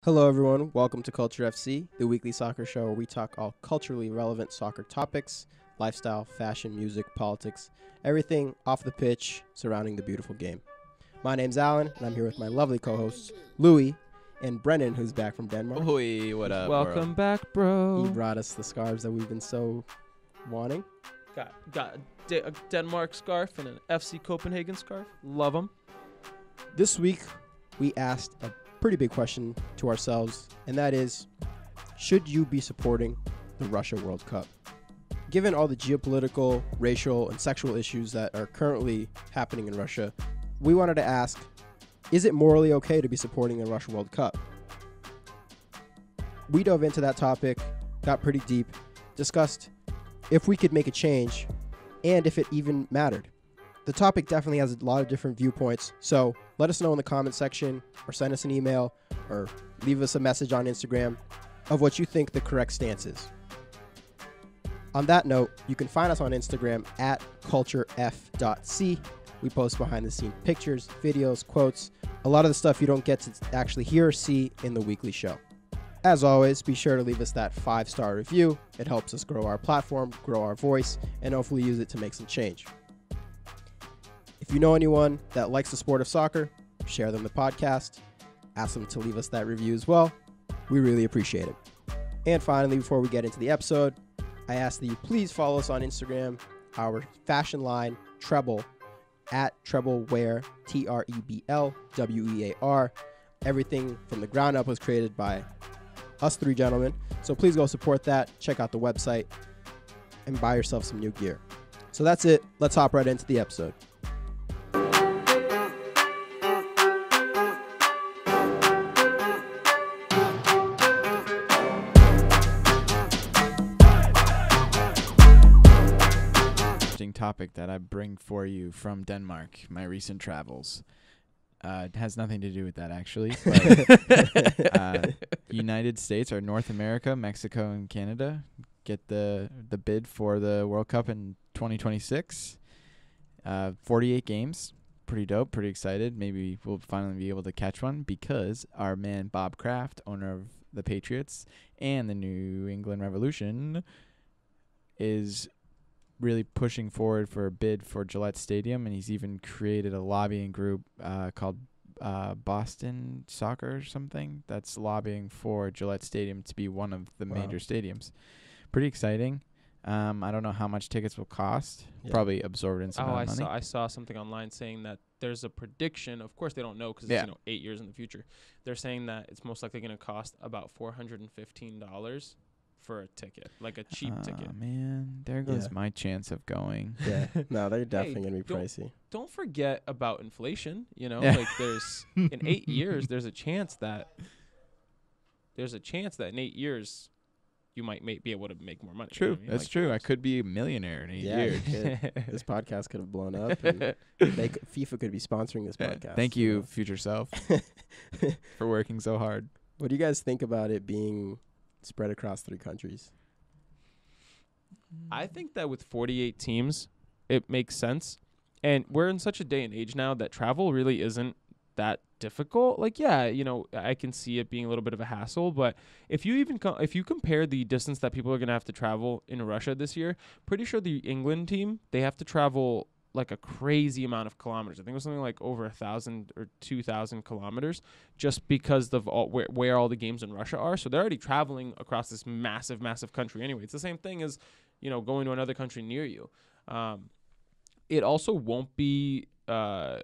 Hello, everyone. Welcome to Culture FC, the weekly soccer show where we talk all culturally relevant soccer topics, lifestyle, fashion, music, politics, everything off the pitch surrounding the beautiful game. My name's Alan, and I'm here with my lovely co-hosts, Louis and Brennan, who's back from Denmark. Oi, what up, Welcome back, bro. He brought us the scarves that we've been so wanting. Got a Denmark scarf and an FC Copenhagen scarf. Love them. This week, we asked a pretty big question to ourselves, and that is, should you be supporting the Russia World Cup? Given all the geopolitical, racial, and sexual issues that are currently happening in Russia, we wanted to ask, is it morally okay to be supporting the Russia World Cup? We dove into that topic, got pretty deep, discussed if we could make a change, and if it even mattered. The topic definitely has a lot of different viewpoints, so let us know in the comment section or send us an email or leave us a message on Instagram of what you think the correct stance is. On that note, you can find us on Instagram at culturef.c. We post behind the scenes pictures, videos, quotes, a lot of the stuff you don't get to actually hear or see in the weekly show. As always, be sure to leave us that 5-star review. It helps us grow our platform, grow our voice, and hopefully use it to make some change. If you know anyone that likes the sport of soccer, share them the podcast. Ask them to leave us that review as well. We really appreciate it. And finally, before we get into the episode, I ask that you please follow us on Instagram, our fashion line, Treble, at Treblewear, TREBLWEAR. Everything from the ground up was created by us three gentlemen. So please go support that, check out the website, and buy yourself some new gear. So that's it. Let's hop right into the episode. topic that I bring for you from Denmark, my recent travels. It has nothing to do with that, actually. But, United States or North America, Mexico, and Canada get the bid for the World Cup in 2026. 48 games. Pretty dope, pretty excited. Maybe we'll finally be able to catch one because our man Bob Kraft, owner of the Patriots and the New England Revolution, is really pushing forward for a bid for Gillette Stadium, and he's even created a lobbying group called Boston Soccer or something that's lobbying for Gillette Stadium to be one of the major stadiums. Pretty exciting. I don't know how much tickets will cost. Yeah. Probably absorbed in some amount of money. I saw something online saying that there's a prediction. Of course, they don't know because it's 8 years in the future. They're saying that it's most likely going to cost about $415 for a ticket, like a cheap ticket. Man, there goes my chance of going. Yeah, no, they're definitely gonna be pricey. Don't forget about inflation. You know, like there's in 8 years, there's a chance that in 8 years you might be able to make more money. True, you know what I mean? That's true. I could be a millionaire in 8 years. This podcast could have blown up. And FIFA could be sponsoring this podcast. Thank you, future self, for working so hard. What do you guys think about it being spread across 3 countries? I think that with 48 teams, it makes sense. And we're in such a day and age now that travel really isn't that difficult. Like, I can see it being a little bit of a hassle, but if you compare the distance that people are going to have to travel in Russia this year, pretty sure the England team, they have to travel like a crazy amount of kilometers. I think it was something like over 1,000 or 2,000 kilometers just because of where all the games in Russia are. So they're already traveling across this massive, massive country anyway. It's the same thing as, going to another country near you. It also won't be unheard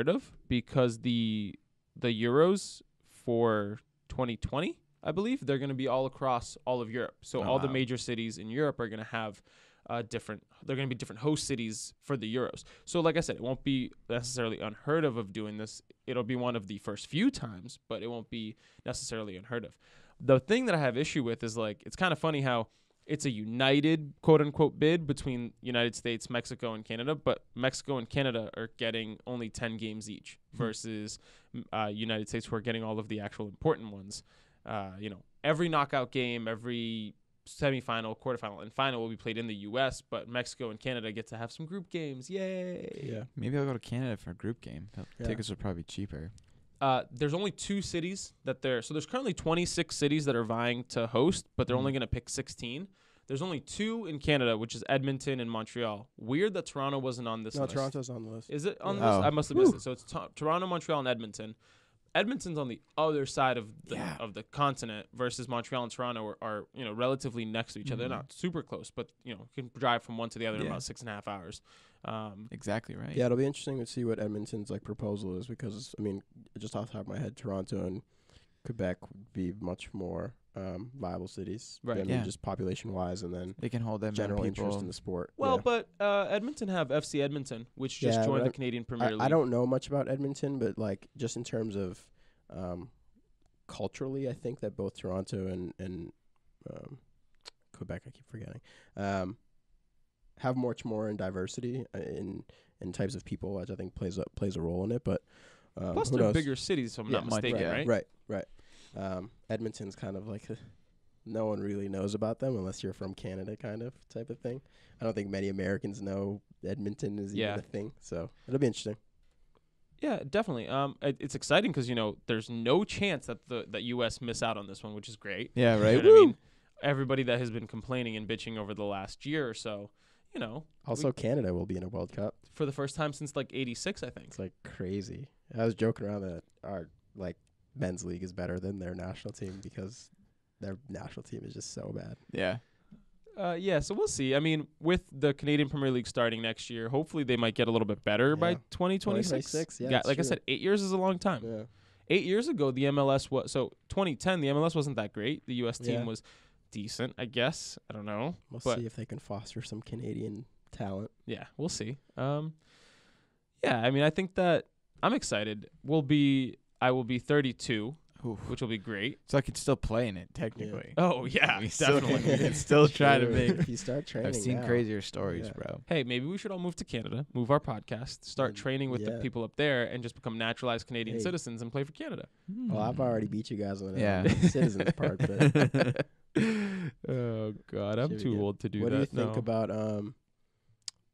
of because the Euros for 2020, I believe, they're going to be all across all of Europe. So all the major cities in Europe are going to have they're going to be different host cities for the Euros. So like I said, it won't be necessarily unheard of doing this. It'll be one of the first few times, but it won't be necessarily unheard of. The thing that I have issue with is it's kind of funny how it's a united quote unquote bid between United States, Mexico, and Canada, but Mexico and Canada are getting only 10 games each versus United States, who are getting all of the actual important ones. Every knockout game, every semifinal, quarterfinal, and final will be played in the U.S., but Mexico and Canada get to have some group games. Yay! Yeah. Maybe I'll go to Canada for a group game. Tickets are probably cheaper. There's only 2 cities that so there's currently 26 cities that are vying to host, but they're only going to pick 16. There's only 2 in Canada, which is Edmonton and Montreal. Weird that Toronto wasn't on this list. No, Toronto's on the list. Is it on the Oh. list? I must have missed it. So it's Toronto, Montreal, and Edmonton. Edmonton's on the other side of the continent versus Montreal and Toronto are relatively next to each other. They're not super close, but you can drive from one to the other in about 6.5 hours. Exactly right. Yeah, it'll be interesting to see what Edmonton's proposal is, because just off the top of my head, Toronto and Quebec would be much more viable cities. Right. Just population wise, and then They can hold them general people. interest in the sport. Well, yeah. but Edmonton have FC Edmonton, which just joined the Canadian Premier League. I don't know much about Edmonton, but just in terms of culturally, I think that both Toronto and Quebec, I keep forgetting, have much more in diversity in types of people, which I think plays a role in it. But plus they're bigger cities, if I'm not mistaken, right? Right. Edmonton's kind of no one really knows about them unless you're from Canada, kind of type of thing. I don't think many Americans know Edmonton is even a thing, so it'll be interesting. Yeah, definitely. It's exciting because there's no chance that the U.S. miss out on this one, which is great. Yeah, right. You know what I mean? Everybody that has been complaining and bitching over the last year or so, Also, Canada will be in a World Cup for the first time since '86, I think. It's crazy. I was joking around that our men's league is better than their national team because their national team is just so bad. Yeah. So we'll see. I mean, with the Canadian Premier League starting next year, hopefully they might get a little bit better by 2026. Yeah, like I said, 8 years is a long time. Yeah. 8 years ago, the MLS was 2010. The MLS wasn't that great. The U.S. team was decent, I guess. I don't know. We'll see if they can foster some Canadian talent. Yeah, we'll see. I mean, I think that I'm excited. I will be 32. Oof. Which will be great. So I could still play in it, technically. Yeah. Oh, yeah, we definitely. Can still try to make. If you start training I've seen now. crazier stories, bro. Hey, maybe we should all move to Canada, move our podcast, start training with the people up there, and just become naturalized Canadian citizens and play for Canada. Well, I've already beat you guys on the citizens part. But oh, God, I'm too old to do that. What do you think about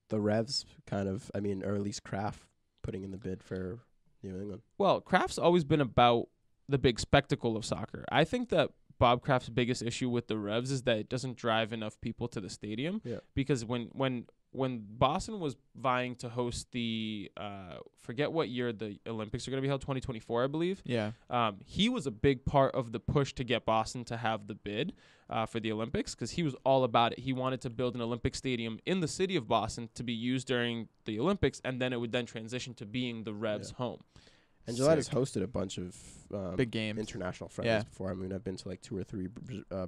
the Revs kind of, or at least Kraft putting in the bid for New England? Well, Kraft's always been about the big spectacle of soccer. I think that Bob Kraft's biggest issue with the Revs is that it doesn't drive enough people to the stadium. Yeah. Because when Boston was vying to host the forget what year the Olympics are going to be held, 2024, I believe. Yeah. He was a big part of the push to get Boston to have the bid for the Olympics because he was all about it. He wanted to build an Olympic stadium in the city of Boston to be used during the Olympics, and then it would then transition to being the Revs' home. And Gillette has hosted a bunch of big games, international friendlies before. I mean, I've been to 2 or 3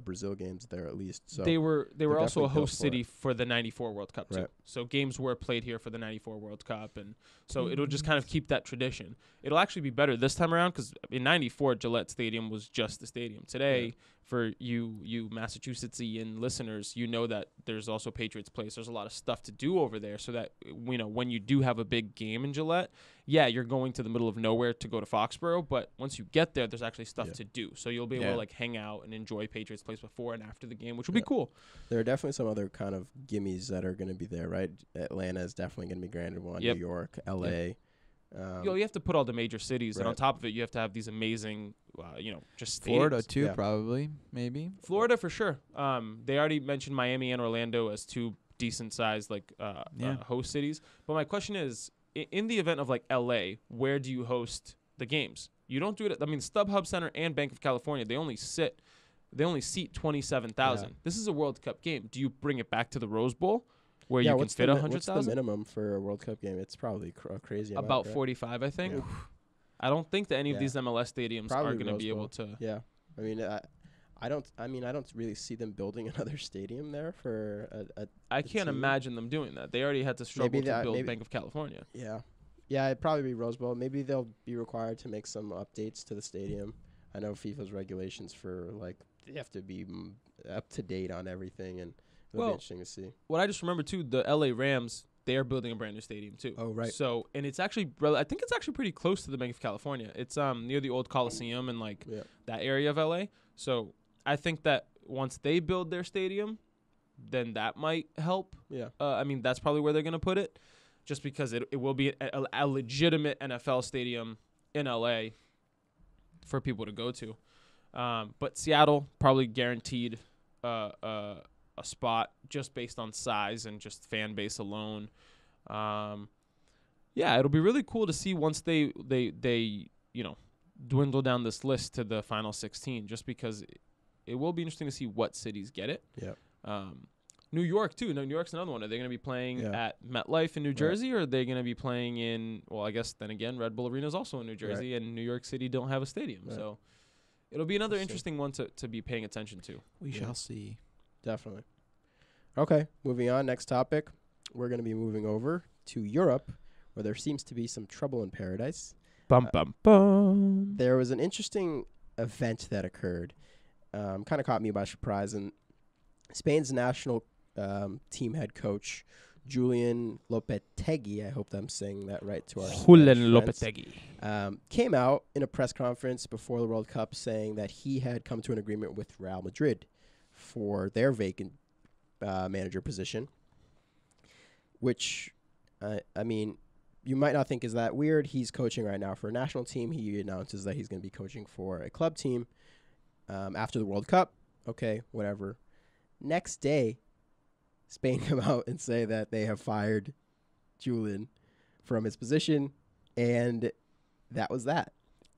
Brazil games there at least. So they were also a host city for the '94 World Cup too. Right. So games were played here for the '94 World Cup, and so it'll just kind of keep that tradition. It'll actually be better this time around because in '94 Gillette Stadium was just the stadium. Today, for you Massachusettsian listeners, you know that there's also Patriots Place. There's a lot of stuff to do over there, so that when you do have a big game in Gillette, you're going to the middle of nowhere to go to Foxborough, but once you get there, there's actually stuff to do. So you'll be able to hang out and enjoy Patriots Place before and after the game, which will be cool. There are definitely some other kind of gimmies that are going to be there, right? Atlanta is definitely going to be granted one. New York, L.A. You have to put all the major cities, and on top of it, you have to have these amazing, just Florida stadiums. too, probably, maybe. Florida for sure. They already mentioned Miami and Orlando as 2 decent-sized host cities. But my question is, in the event of LA, where do you host the games? You don't do it. StubHub Center and Bank of California, they only seat 27,000. This is a World Cup game. Do you bring it back to the Rose Bowl where you can fit 100,000? What's the minimum for a World Cup game? It's probably crazy. About 45, I think. Yeah. I don't think that any of these MLS stadiums are going to be able to. Yeah, I don't really see them building another stadium there for I can't imagine them doing that. They already had to struggle to build Bank of California. Yeah, it'd probably be Rose Bowl. Maybe they'll be required to make some updates to the stadium. I know FIFA's regulations for they have to be up to date on everything, and it'll be interesting to see. What I just remember too, the LA Rams, they are building a brand new stadium too. Oh, right. So, and it's actually, I think it's actually pretty close to the Bank of California. It's near the old Coliseum and that area of LA. So I think that once they build their stadium, then that might help. Yeah. That's probably where they're going to put it, just because it will be a legitimate NFL stadium in LA. for people to go to. But Seattle probably guaranteed a spot just based on size and just fan base alone. Yeah, it'll be really cool to see once they dwindle down this list to the final 16, just because it will be interesting to see what cities get it. Yeah. New York too. No, New York's another one. Are they going to be playing at MetLife in New Jersey, or are they going to be playing in? Well, I guess then again, Red Bull Arena is also in New Jersey, and New York City don't have a stadium, so it'll be another interesting one to be paying attention to. We shall see. Definitely. Okay, moving on. Next topic. We're going to be moving over to Europe, where there seems to be some trouble in paradise. Bum, bum, bum. There was an interesting event that occurred. Kind of caught me by surprise. And Spain's national team head coach, Julian Lopetegui, I hope I'm saying that right to our Julian Lopetegui, came out in a press conference before the World Cup saying that he had come to an agreement with Real Madrid for their vacant manager position, which, I mean, you might not think is that weird. He's coaching right now for a national team. He announces that he's going to be coaching for a club team after the World Cup. Okay, whatever. Next day, Spain come out and say that they have fired Julian from his position, and that was that.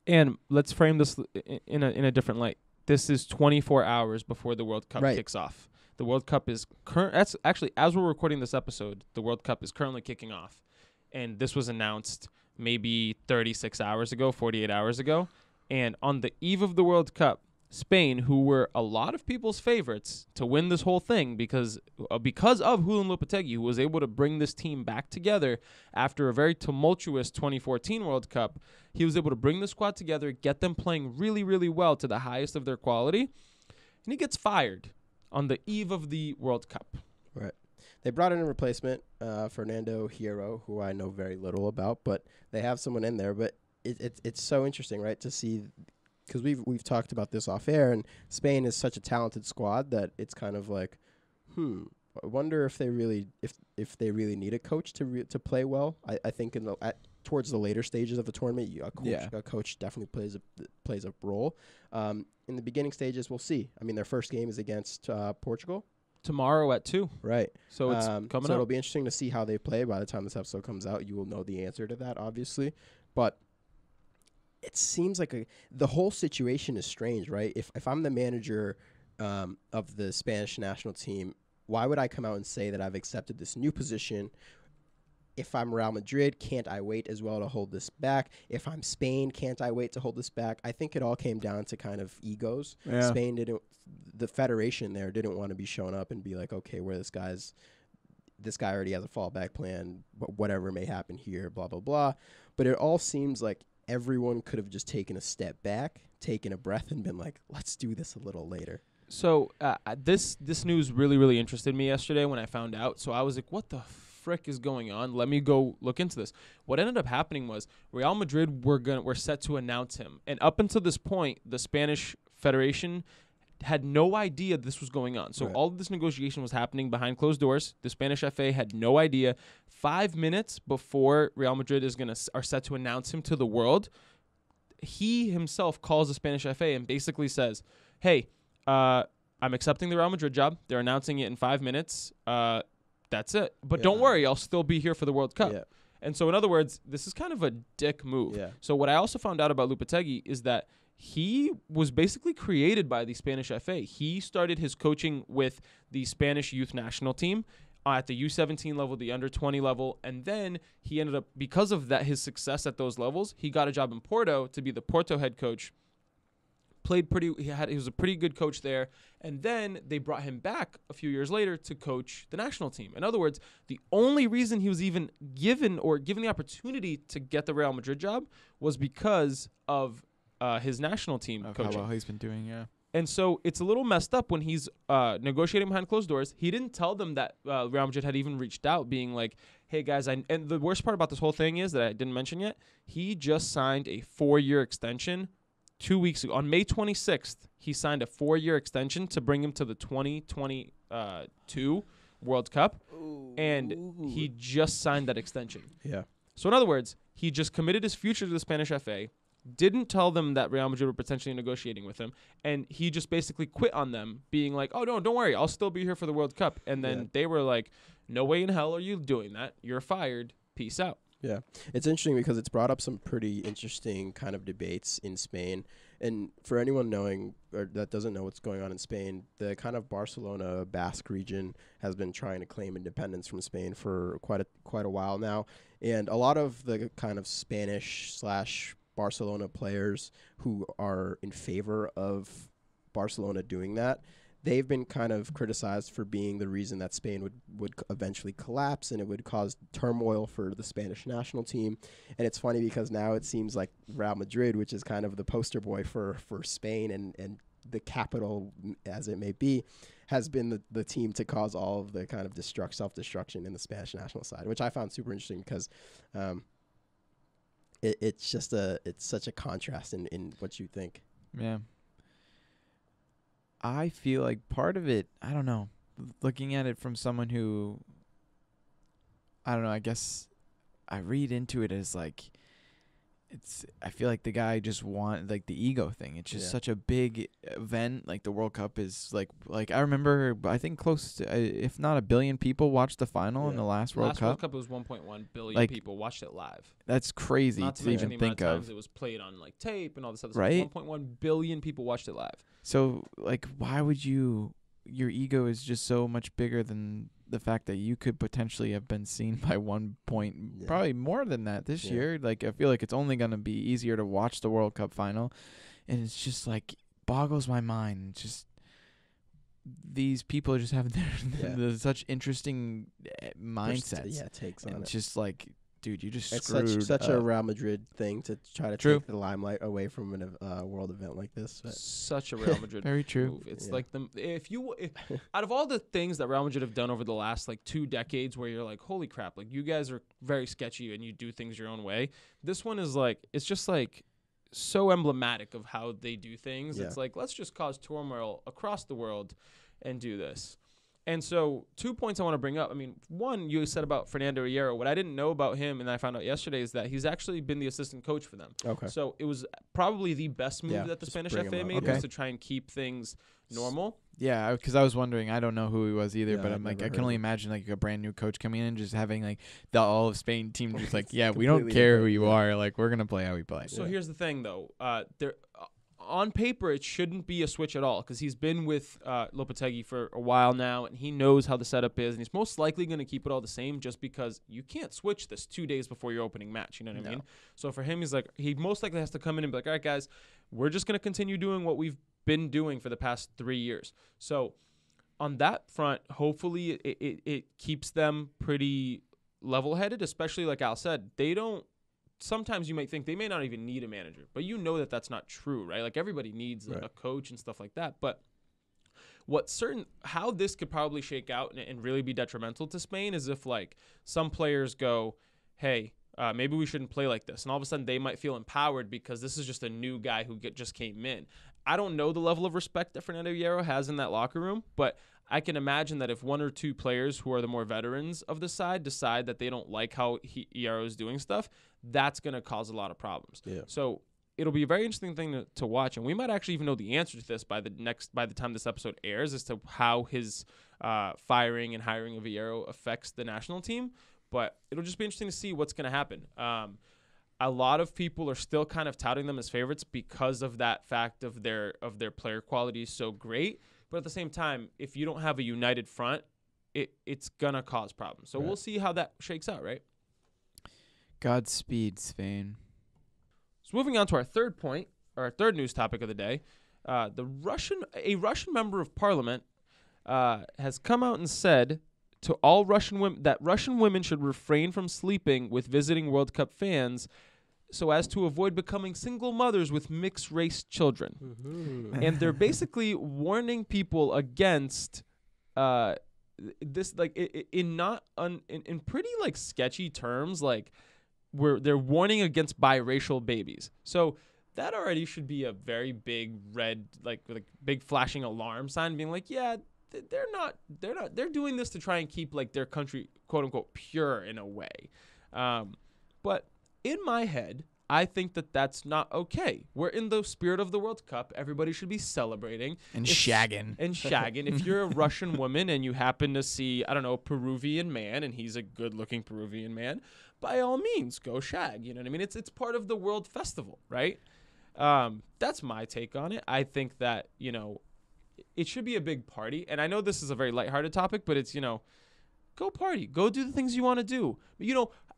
And let's frame this in a different light. This is 24 hours before the World Cup kicks off. The World Cup is That's actually, as we're recording this episode, the World Cup is currently kicking off. And this was announced maybe 36 hours ago, 48 hours ago. And on the eve of the World Cup, Spain, who were a lot of people's favorites to win this whole thing because of Julian Lopetegui, who was able to bring this team back together after a very tumultuous 2014 World Cup, he was able to bring the squad together, get them playing really, really well to the highest of their quality, and he gets fired on the eve of the World Cup. Right. They brought in a replacement, Fernando Hierro, who I know very little about, but they have someone in there. But it's so interesting, right, to see, because we've talked about this off air, and Spain is such a talented squad that it's kind of like, I wonder if they really need a coach to play well. I think towards the later stages of the tournament, a coach definitely plays a role. In the beginning stages, we'll see. I mean, their first game is against Portugal. Tomorrow at 2. Right. So it's coming up. So it'll be interesting to see how they play. By the time this episode comes out, you will know the answer to that, obviously. But it seems like the whole situation is strange, right? If I'm the manager of the Spanish national team, why would I come out and say that I've accepted this new position? If I'm Real Madrid, can't I wait as well to hold this back? If I'm Spain, can't I wait to hold this back? I think it all came down to kind of egos. Yeah. Spain the federation there didn't want to be showing up and be like, okay, this guy already has a fallback plan, but whatever may happen here, blah, blah, blah. But it all seems like everyone could have just taken a step back, taken a breath, and been like, let's do this a little later. So this news really, really interested me yesterday when I found out. So I was like, what the frick is going on? Let me go look into this. What ended up happening was Real Madrid were set to announce him. And up until this point, the Spanish Federation had no idea this was going on. So all of this negotiation was happening behind closed doors. The Spanish FA had no idea. 5 minutes before Real Madrid are set to announce him to the world, he himself calls the Spanish FA and basically says, hey, I'm accepting the Real Madrid job. They're announcing it in 5 minutes. That's it. But don't worry, I'll still be here for the World Cup. Yeah. And so, in other words, this is kind of a dick move. Yeah. So what I also found out about Lopetegui is that he was basically created by the Spanish FA. He started his coaching with the Spanish youth national team at the U17 level, the under-20 level, and then he ended up, because of that, his success at those levels, he got a job in Porto to be the Porto head coach. He was a pretty good coach there, and then they brought him back a few years later to coach the national team. In other words, the only reason he was even given the opportunity to get the Real Madrid job was because of his national team coaching. How well he's been doing, yeah. And so it's a little messed up when he's negotiating behind closed doors. He didn't tell them that Real Madrid had even reached out, being like, hey, guys, and the worst part about this whole thing is that I didn't mention yet, he just signed a 4-year extension 2 weeks ago. On May 26th, he signed a 4-year extension to bring him to the 2022 World Cup, and he just signed that extension. Yeah. So in other words, he just committed his future to the Spanish FA, didn't tell them that Real Madrid were potentially negotiating with him, and he just basically quit on them, being like, oh, no, don't worry, I'll still be here for the World Cup. And then they were like, no way in hell are you doing that. You're fired. Peace out. Yeah. It's interesting because it's brought up some pretty interesting kind of debates in Spain. And for anyone knowing or that doesn't know what's going on in Spain, the kind of Barcelona Basque region has been trying to claim independence from Spain for quite a while now. And a lot of the kind of Spanish/Barcelona players who are in favor of Barcelona doing that, they've been kind of criticized for being the reason that Spain would eventually collapse, and it would cause turmoil for the Spanish national team. And it's funny because now it seems like Real Madrid, which is kind of the poster boy for Spain and the capital as it may be, has been the team to cause all of the kind of self-destruction in the Spanish national side, which I found super interesting because it's such a contrast in what you think. Yeah. I feel like part of it, I don't know, looking at it from someone who, I don't know, I guess I read into it as like, I feel like the guy just like the ego thing. It's just such a big event. Like the World Cup is like I remember, I think close to, if not 1 billion people watched the final in the last World Cup. World Cup was 1.1 billion people watched it live. That's crazy not to even think of. Times it was played on like tape and all this other right? stuff. 1.1 billion people watched it live. So like, why would your ego is just so much bigger than the fact that you could potentially have been seen by 1 point, probably more than that this year. Like, I feel like it's only going to be easier to watch the World Cup final. And it's just like, boggles my mind. It's just, these people just have their such interesting mindsets. Takes on it. It's just like, dude, you just it's screwed such a Real Madrid thing to try to take the limelight away from a world event like this. But. Such a Real Madrid very true move. It's like if out of all the things that Real Madrid have done over the last like 2 decades, where you're like, holy crap, like you guys are very sketchy and you do things your own way. This one is like, it's just like so emblematic of how they do things. It's like, let's just cause turmoil across the world and do this. And so 2 points I want to bring up. I mean, one, you said about Fernando Hierro. What I didn't know about him, and I found out yesterday, is that he's actually been the assistant coach for them. Okay. So it was probably the best move that the Spanish FA made was to try and keep things normal. Yeah, because I was wondering. I don't know who he was either, but I'm like, I can only imagine like a brand new coach coming in and just having like the all of Spain team just like, we don't care who you are. Like, we're going to play how we play. So here's the thing, though. On paper, it shouldn't be a switch at all because he's been with Lopetegui for a while now, and he knows how the setup is, and he's most likely going to keep it all the same just because you can't switch this 2 days before your opening match. You know what I mean? So for him, he's like, he most likely has to come in and be like, all right, guys, we're just going to continue doing what we've been doing for the past 3 years. So on that front, hopefully it keeps them pretty level-headed, especially like Al said, they don't. Sometimes you might think they may not even need a manager, but you know that that's not true, right? Like everybody needs a coach and stuff like that. But how this could probably shake out and really be detrimental to Spain is if like some players go, hey, maybe we shouldn't play like this. And all of a sudden they might feel empowered because this is just a new guy who just came in. I don't know the level of respect that Fernando Hierro has in that locker room, but I can imagine that if 1 or 2 players who are the more veterans of the side decide that they don't like how Hierro is doing stuff, that's going to cause a lot of problems. Yeah. So it'll be a very interesting thing to watch, and we might actually even know the answer to this by the time this episode airs as to how his firing and hiring of Hierro affects the national team. But it'll just be interesting to see what's going to happen. A lot of people are still kind of touting them as favorites because of that fact of their player quality is so great. But at the same time, if you don't have a united front, it's going to cause problems. So we'll see how that shakes out, right? Godspeed, Spain. So moving on to our third point, or our third news topic of the day, a Russian member of parliament has come out and said to all Russian women that Russian women should refrain from sleeping with visiting World Cup fans so as to avoid becoming single mothers with mixed-race children. Mm-hmm. And they're basically warning people against this, like, in pretty, like, sketchy terms, like, they're warning against biracial babies. So that already should be a very big red, like big flashing alarm sign, being like, yeah, they're doing this to try and keep like their country, quote unquote, pure in a way. But in my head, I think that that's not okay. We're in the spirit of the World Cup. Everybody should be celebrating. And shagging. If you're a Russian woman and you happen to see, I don't know, a Peruvian man, and he's a good-looking Peruvian man, by all means, go shag. You know what I mean? It's part of the World Festival, right? That's my take on it. I think that, it should be a big party. And I know this is a very lighthearted topic, but it's, go party. Go do the things you want to do.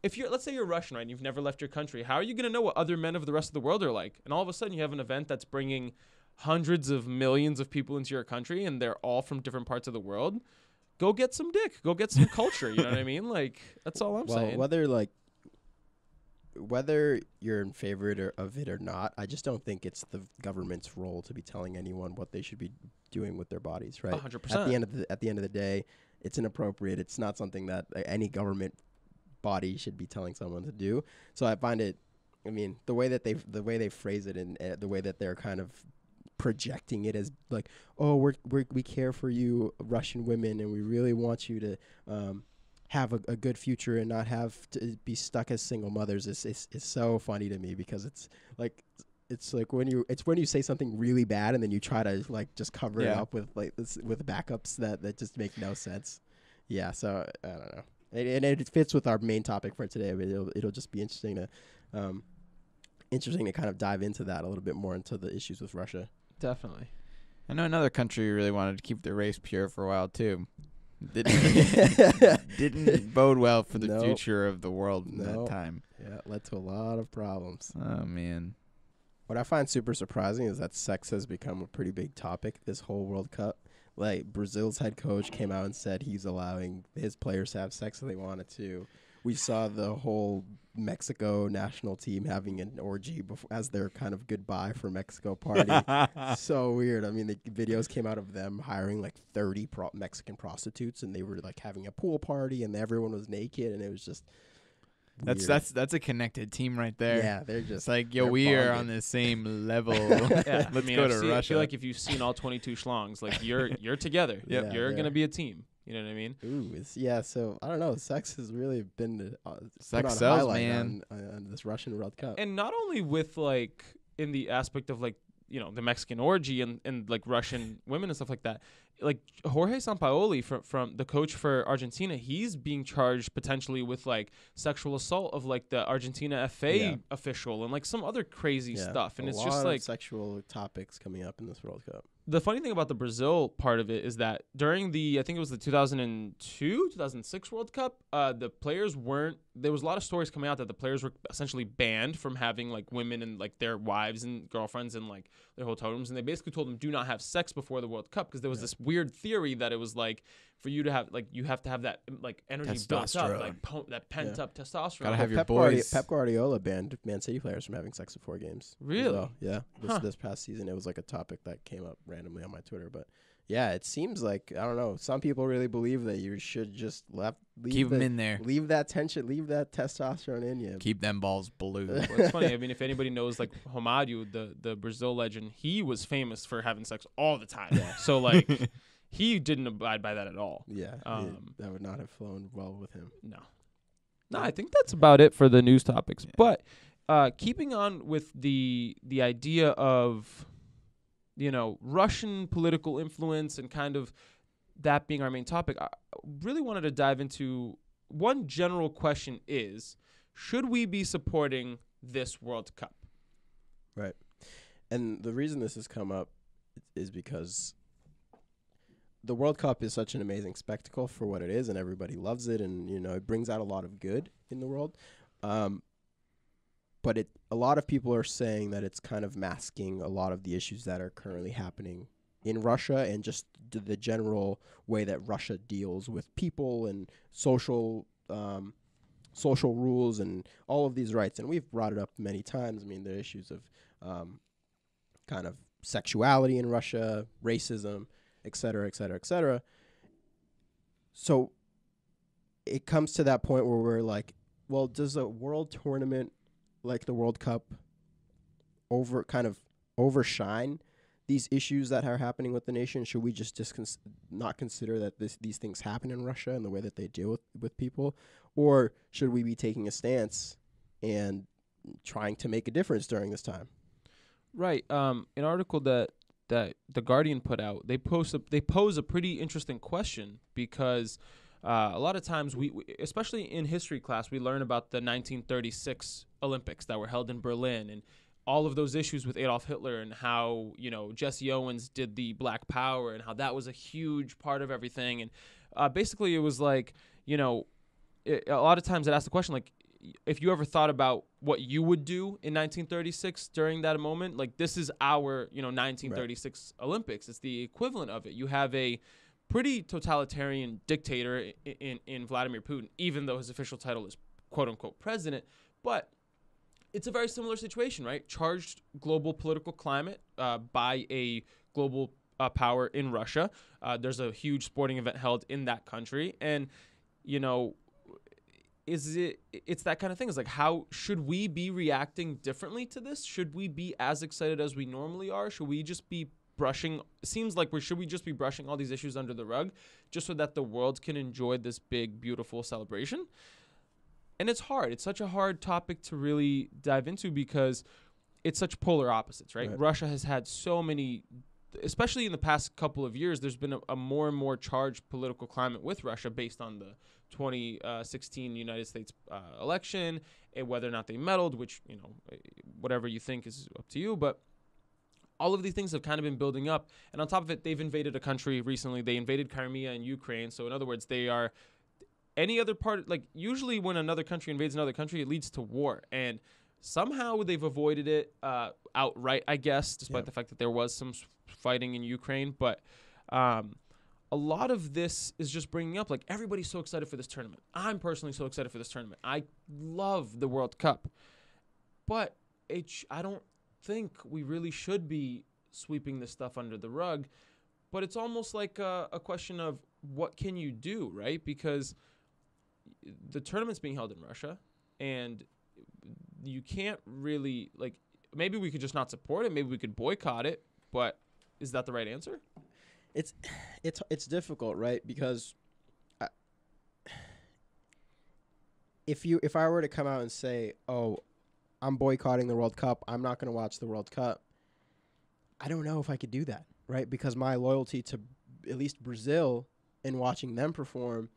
If let's say you're Russian, right, and you've never left your country, how are you going to know what other men of the rest of the world are like? And all of a sudden you have an event that's bringing hundreds of millions of people into your country, and they're all from different parts of the world. Go get some dick. Go get some culture. You know what I mean? Like, that's all I'm saying. Whether you're in favor of it or not, I just don't think it's the government's role to be telling anyone what they should be doing with their bodies, right? 100%. At the end of the day, it's inappropriate. It's not something that any government body should be telling someone to do. So I find it, the way they phrase it and the way that they're kind of projecting it as like, oh, we care for you, Russian women, and we really want you to have a good future and not have to be stuck as single mothers is so funny to me, because it's like when you say something really bad and then you try to like just cover it up with with backups that just make no sense. Yeah, so I don't know. And it fits with our main topic for today, but it'll just be interesting to kind of dive into that a little bit more, into the issues with Russia. Definitely. I know another country really wanted to keep their race pure for a while too. Didn't bode well for the future of the world in that time. Yeah, it led to a lot of problems. Oh man. What I find super surprising is that sex has become a pretty big topic this whole World Cup. Like, Brazil's head coach came out and said he's allowing his players to have sex if they wanted to. We saw the whole Mexico national team having an orgy as their kind of goodbye for Mexico party. So weird. The videos came out of them hiring like 30 Mexican prostitutes, and they were like having a pool party, and everyone was naked, and it was just weird. That's a connected team right there. Yeah, they're just it's like, yo, we are on the same level. Yeah, Let's go to Russia. I feel like if you've seen all 22 schlongs, like you're together. Yep. You're gonna be a team. You know what I mean? Ooh, so I don't know. Sex has really been sex sells, man, on this Russian World Cup. And not only with like in the aspect of like, the Mexican orgy and like Russian women and stuff like that. Like Jorge Sampaoli from the coach for Argentina, he's being charged potentially with like sexual assault of like the Argentina FA official and like some other crazy stuff. And it's just like sexual topics coming up in this World Cup. The funny thing about the Brazil part of it is that during I think it was the 2002, 2006 World Cup, the players there was a lot of stories coming out that the players were essentially banned from having like women and like their wives and girlfriends in like their hotel rooms. And they basically told them do not have sex before the World Cup, because there was this weird theory that it was like, for you to have like, you have to have that like energy built up, like that pent up testosterone. Gotta have your boys. Pep Guardiola banned Man City players from having sex before games. Really? Well. Yeah. This past season, it was like a topic that came up randomly on my Twitter. But yeah, it seems like, I don't know, some people really believe that you should just keep them in there. Leave that tension, leave that testosterone in you. Keep them balls blue. Well, it's funny. If anybody knows like Romário, the Brazil legend, he was famous for having sex all the time. Yeah. So like he didn't abide by that at all. Yeah. That would not have flown well with him. No, I think that's about it for the news topics. Yeah. But keeping on with the idea of, Russian political influence and kind of that being our main topic, I really wanted to dive into one general question is, should we be supporting this World Cup? Right. And the reason this has come up is because the World Cup is such an amazing spectacle for what it is, and everybody loves it, and, it brings out a lot of good in the world. But a lot of people are saying that it's kind of masking a lot of the issues that are currently happening in Russia, and just the general way that Russia deals with people and social rules and all of these rights. And we've brought it up many times. The issues of kind of sexuality in Russia, racism, et cetera, et cetera, et cetera. So it comes to that point where we're like, well, does a world tournament like the World Cup overshine these issues that are happening with the nation? Should we just not consider that these things happen in Russia and the way that they deal with people? Or should we be taking a stance and trying to make a difference during this time. Right. An article that the Guardian put out, they pose a pretty interesting question because a lot of times we, especially in history class, we learn about the 1936 Olympics that were held in Berlin and all of those issues with Adolf Hitler and how, Jesse Owens did the Black Power and how that was a huge part of everything. And basically it was like, a lot of times it asks the question, like, if you ever thought about what you would do in 1936 during that moment, like this is our, 1936 right. Olympics. It's the equivalent of it. You have a pretty totalitarian dictator in Vladimir Putin, even though his official title is quote unquote president. But it's a very similar situation, right? Charged global political climate by a global power in Russia. There's a huge sporting event held in that country. And, it's that kind of thing. It's like, how should we be reacting differently to this? Should we be as excited as we normally are? Should we just be should we just be brushing all these issues under the rug just so that the world can enjoy this big, beautiful celebration? And it's hard. It's such a hard topic to really dive into because it's such polar opposites, right? Russia has had so many, especially in the past couple of years, there's been a more and more charged political climate with Russia based on the 2016 United States election and whether or not they meddled, which, whatever you think is up to you. But all of these things have kind of been building up. And on top of it, they've invaded a country recently. They invaded Crimea and Ukraine. So in other words, they are any other part, like usually when another country invades another country, it leads to war. And somehow they've avoided it outright, I guess, despite the fact that there was some fighting in Ukraine. But a lot of this is just bringing up, like, everybody's so excited for this tournament. I'm personally so excited for this tournament. I love the World Cup. But I don't think we really should be sweeping this stuff under the rug. But it's almost like a question of what can you do, right? Because the tournament's being held in Russia, and you can't really, like, maybe we could just not support it. Maybe we could boycott it. But is that the right answer? It's difficult, right? Because if I were to come out and say, "Oh, I'm boycotting the World Cup. I'm not going to watch the World Cup," I don't know if I could do that, right? Because my loyalty to at least Brazil and watching them perform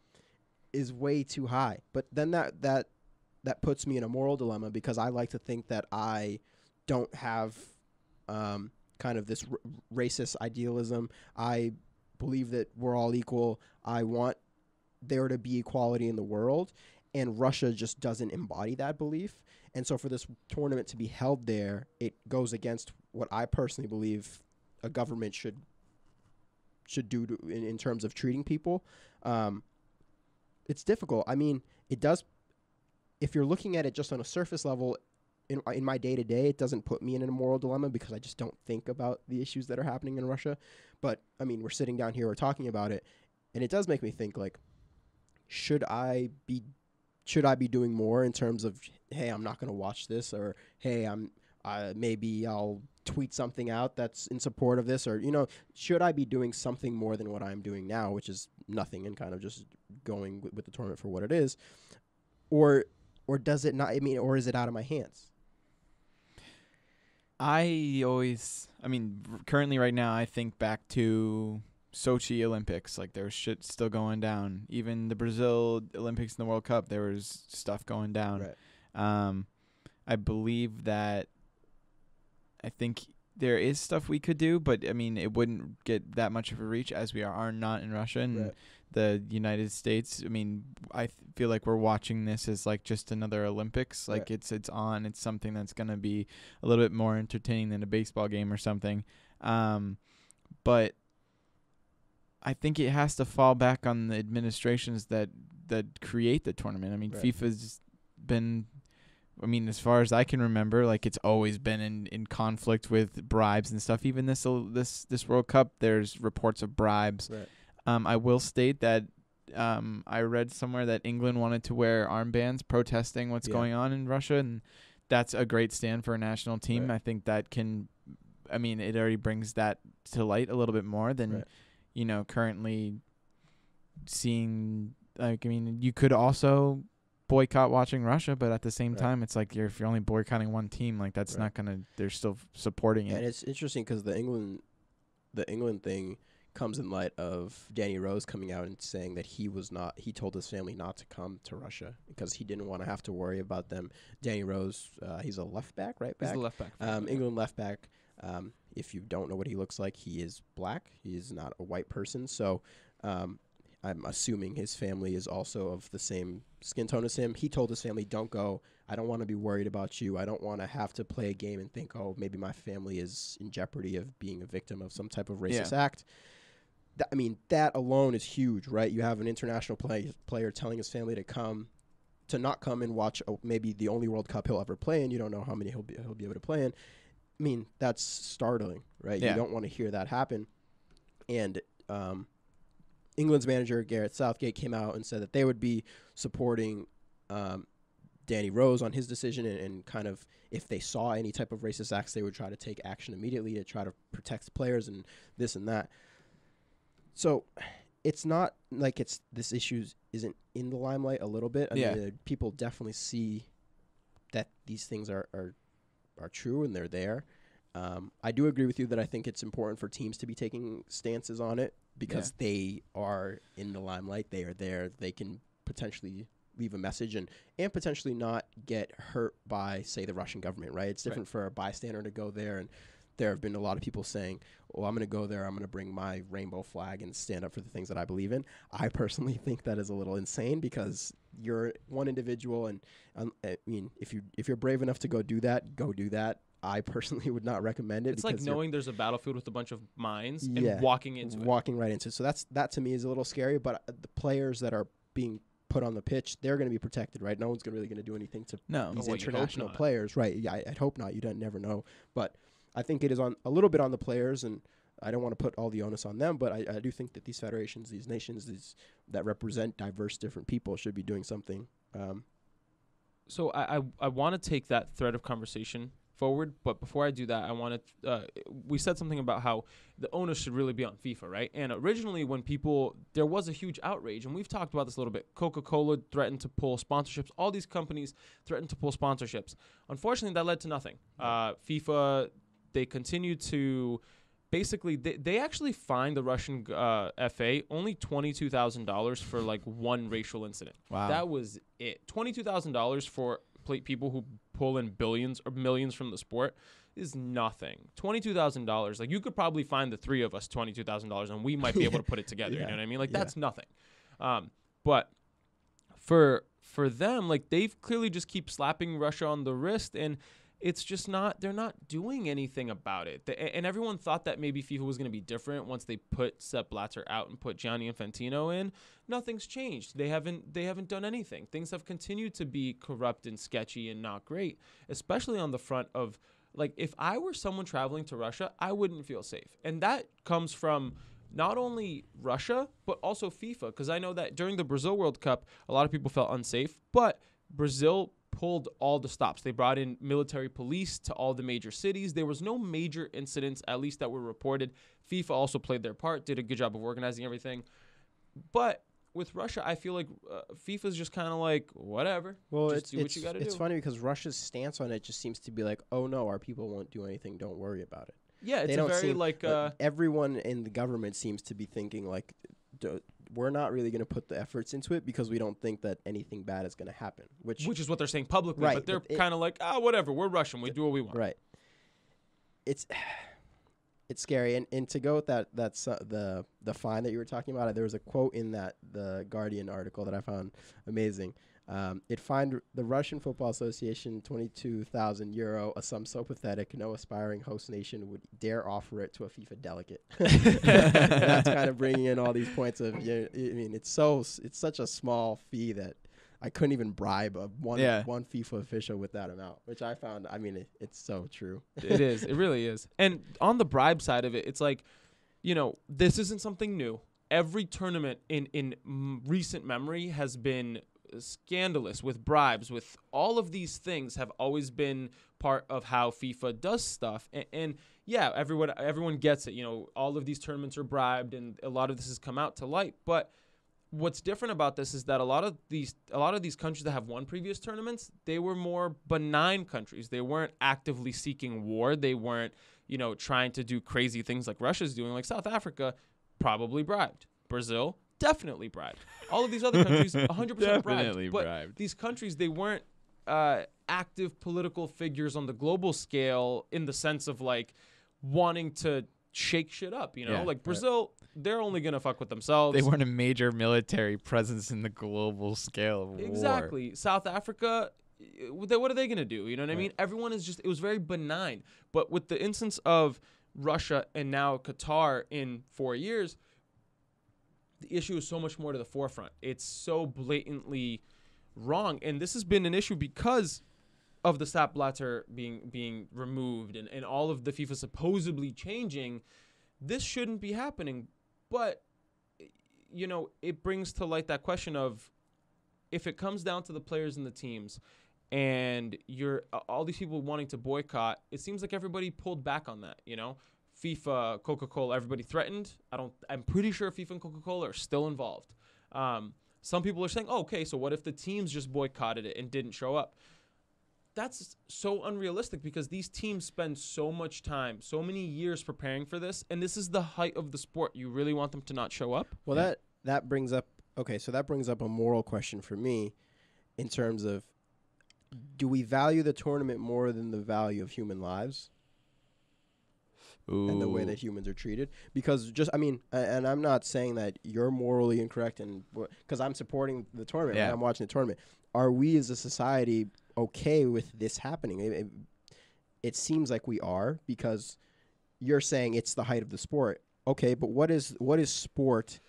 is way too high. But then that puts me in a moral dilemma because I like to think that I don't have kind of this racist idealism. I believe that we're all equal. I want there to be equality in the world, and Russia just doesn't embody that belief. And so for this tournament to be held there, it goes against what I personally believe a government should do in terms of treating people. It's difficult. I mean, it does. If you're looking at it just on a surface level, in my day-to-day, it doesn't put me in a moral dilemma because I just don't think about the issues that are happening in Russia. But, I mean, we're sitting down here, we're talking about it, and it does make me think, like, should I be doing more in terms of, hey, I'm not going to watch this, or, hey, maybe I'll tweet something out that's in support of this, or, should I be doing something more than what I'm doing now, which is nothing and kind of just going with the tournament for what it is, or does it not, or is it out of my hands? Currently right now, I think back to Sochi Olympics. Like, there was shit still going down. Even the Brazil Olympics and the World Cup, there was stuff going down. Right. I believe that I think there is stuff we could do, but, it wouldn't get that much of a reach as we are not in Russia. And right. The United States, I feel like we're watching this as like just another Olympics. Like right. It's on. It's something that's going to be a little bit more entertaining than a baseball game or something. But I think it has to fall back on the administrations that create the tournament. Right. FIFA's been, as far as I can remember, like it's always been in conflict with bribes and stuff. Even this World Cup, there's reports of bribes. Right. I will state that I read somewhere that England wanted to wear armbands protesting what's going on in Russia, and that's a great stand for a national team. Right. I think that can, it already brings that to light a little bit more than, currently seeing. Like, you could also boycott watching Russia, but at the same Right. time, it's like if you're only boycotting one team, like that's Right. not gonna. They're still supporting And it. it's interesting because the England thing comes in light of Danny Rose coming out and saying that he told his family not to come to Russia because he didn't want to have to worry about them. Danny Rose, he's a left back, right back? He's the left back. England left back. If you don't know what he looks like, he is black. He is not a white person. So I'm assuming his family is also of the same skin tone as him. He told his family, don't go. I don't want to be worried about you. I don't want to have to play a game and think, oh, maybe my family is in jeopardy of being a victim of some type of racist act. I mean, that alone is huge, right? You have an international player telling his family to not come and watch maybe the only World Cup he'll ever play in. You don't know how many he'll be able to play in. I mean, that's startling, right? Yeah. You don't want to hear that happen. And England's manager, Gareth Southgate, came out and said that they would be supporting Danny Rose on his decision and kind of if they saw any type of racist acts, they would try to take action immediately to try to protect players and this and that. So it's not like this issue isn't in the limelight a little bit. I mean, people definitely see that these things are true and they're there. I do agree with you that I think it's important for teams to be taking stances on it because they are in the limelight. They are there. They can potentially leave a message and potentially not get hurt by, say, the Russian government, right? It's different for a bystander to go there, and there have been a lot of people saying, well, I'm going to go there, I'm going to bring my rainbow flag and stand up for the things that I believe in. I personally think that is a little insane because you're one individual, and I mean, if you're brave enough to go do that, go do that. I personally would not recommend it. It's like knowing there's a battlefield with a bunch of mines and walking into it. Walking right into it. So that to me is a little scary, but the players that are being put on the pitch, they're going to be protected, right? No one's really going to do anything to these international players, right? Yeah, I'd hope not. You don't never know. But I think it is on a little bit on the players, and I don't want to put all the onus on them, but I do think that these federations, these nations, that represent diverse different people should be doing something. So I want to take that thread of conversation forward, but before I do that, I want to we said something about how the onus should really be on FIFA, right? And originally when there was a huge outrage, and we've talked about this a little bit. Coca-Cola threatened to pull sponsorships. All these companies threatened to pull sponsorships. Unfortunately, that led to nothing. FIFA, they continued to basically, they actually fined the Russian FA only $22,000 for like one racial incident. Wow. That was it. $22,000 for people who pull in billions or millions from the sport is nothing. $22,000, like you could probably find the three of us $22,000 and we might be able to put it together. You know what I mean? Like that's nothing. But for them, like they've clearly just keep slapping Russia on the wrist, and it's just they're not doing anything about it. And everyone thought that maybe FIFA was going to be different once they put Sepp Blatter out and put Gianni Infantino in. Nothing's changed. They haven't done anything. Things have continued to be corrupt and sketchy and not great, especially on the front of, like, if I were someone traveling to Russia, I wouldn't feel safe. And that comes from not only Russia, but also FIFA, because I know that during the Brazil World Cup, a lot of people felt unsafe, but Brazil pulled all the stops. They brought in military police to all the major cities. There was no major incidents, at least that were reported. FIFA also played their part, did a good job of organizing everything. But with Russia, I feel like FIFA's just kind of like, whatever. Well, just do what you got to do. It's funny because Russia's stance on it just seems to be like, oh, no, our people won't do anything. Don't worry about it. Yeah, it's a very like... everyone in the government seems to be thinking like, we're not really going to put the efforts into it because we don't think that anything bad is going to happen. Which is what they're saying publicly, right, but they're kind of like, whatever, we're Russian, we do what we want. Right. It's scary, and to go with that's the fine that you were talking about. There was a quote in the Guardian article that I found amazing. It fined the Russian Football Association €22,000, a sum so pathetic no aspiring host nation would dare offer it to a FIFA delegate. That's kind of bringing in all these points of, I mean, it's such a small fee that I couldn't even bribe one FIFA official with that amount, which I found, I mean, it's so true. It is. It really is. And on the bribe side of it, it's like, this isn't something new. Every tournament in recent memory has been scandalous with bribes, with all of these things have always been part of how FIFA does stuff. And yeah, everyone gets it. All of these tournaments are bribed and a lot of this has come out to light. But what's different about this is that a lot of these countries that have won previous tournaments, they were more benign countries. They weren't actively seeking war. They weren't, trying to do crazy things like Russia's doing. Like South Africa, probably bribed. Brazil, definitely bribed. All of these other countries, 100% bribed. But these countries, they weren't active political figures on the global scale in the sense of like wanting to shake shit up, like Brazil, they're only gonna fuck with themselves. They weren't a major military presence in the global scale of war. Exactly. South Africa, what are they gonna do? You know what I mean? Everyone is it was very benign. But with the instance of Russia and now Qatar in 4 years, the issue is so much more to the forefront. It's so blatantly wrong, and this has been an issue because of the Sepp Blatter being removed and all of the FIFA supposedly changing. This shouldn't be happening. But, it brings to light that question of if it comes down to the players and the teams and you're all these people wanting to boycott, it seems like everybody pulled back on that, FIFA, Coca-Cola, everybody threatened. I'm pretty sure FIFA and Coca-Cola are still involved. Some people are saying, okay, so what if the teams just boycotted it and didn't show up? That's so unrealistic because these teams spend so much time, so many years preparing for this, and this is the height of the sport. You really want them to not show up? Well, that brings up a moral question for me in terms of, do we value the tournament more than the value of human lives? Ooh. And the way that humans are treated? Because and I'm not saying that you're morally incorrect, and because I'm supporting the tournament, and I'm watching the tournament. Are we as a society okay with this happening? It seems like we are, because you're saying it's the height of the sport. Okay, but what is sport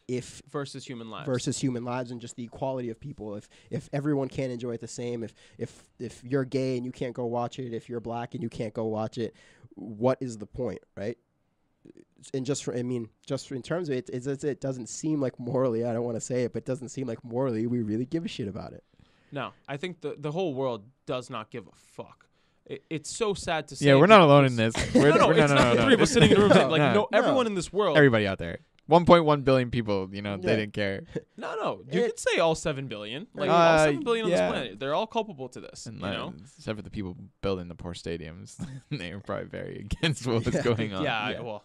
if versus human lives and just the equality of people? If everyone can't enjoy it the same, if you're gay and you can't go watch it, if you're black and you can't go watch it, what is the point, right? And just in terms of it, it doesn't seem like morally, I don't want to say it, but it doesn't seem like morally we really give a shit about it. No, I think the whole world does not give a fuck. It's so sad to say. Yeah, we're not alone in this. It's not the three of us sitting in a room saying, like, everyone in this world. Everybody out there. 1.1 billion people, they didn't care. No. You could say all 7 billion. Like, all 7 billion on this planet. They're all culpable to this, Except for the people building the poor stadiums. They were probably very against what was going on. Definitely.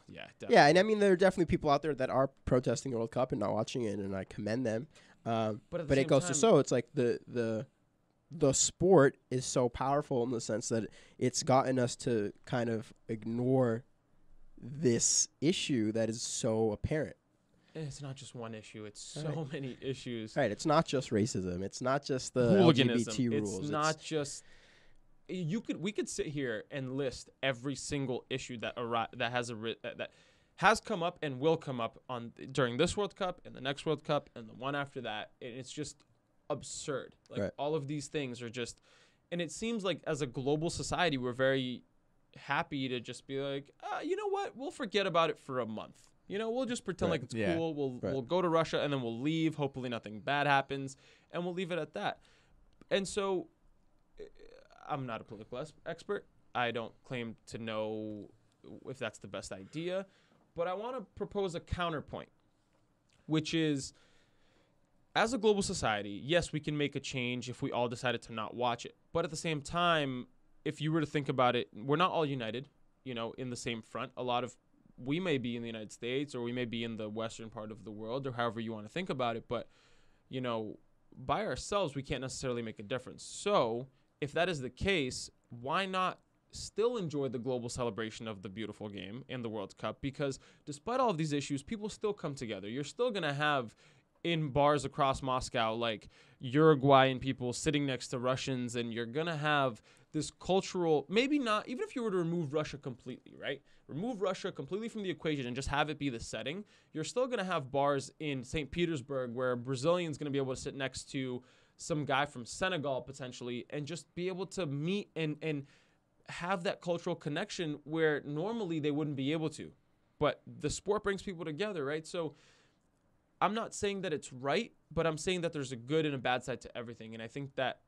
Yeah, and there are definitely people out there that are protesting the World Cup and not watching it, and I commend them. But it goes to show, it's like the sport is so powerful in the sense that it's gotten us to kind of ignore this issue that is so apparent. And it's not just one issue. It's so many issues. Right. It's not just racism. It's not just the hooliganism. LGBT rules. It's not just... We could sit here and list every single issue that has come up and will come up during this World Cup and the next World Cup and the one after that. And it's just absurd. All of these things are just... And it seems like as a global society, we're very happy to just be like, you know what? We'll forget about it for a month. We'll just pretend like it's cool. We'll go to Russia and then we'll leave. Hopefully nothing bad happens. And we'll leave it at that. And so I'm not a political expert. I don't claim to know if that's the best idea. But I want to propose a counterpoint, which is, as a global society, yes, we can make a change if we all decided to not watch it. But at the same time, if you were to think about it, we're not all united, in the same front. We may be in the United States, or we may be in the western part of the world, or however you want to think about it. But, by ourselves, we can't necessarily make a difference. So if that is the case, why not still enjoy the global celebration of the beautiful game and the World Cup? Because despite all of these issues, people still come together. You're still going to have in bars across Moscow, like Uruguayan people sitting next to Russians, and you're going to have this cultural, maybe not, even if you were to remove Russia completely, right? Remove Russia completely from the equation and just have it be the setting. You're still going to have bars in St. Petersburg where a Brazilian's going to be able to sit next to some guy from Senegal potentially and just be able to meet and have that cultural connection where normally they wouldn't be able to. But the sport brings people together, right? So I'm not saying that it's right, but I'm saying that there's a good and a bad side to everything. And I think that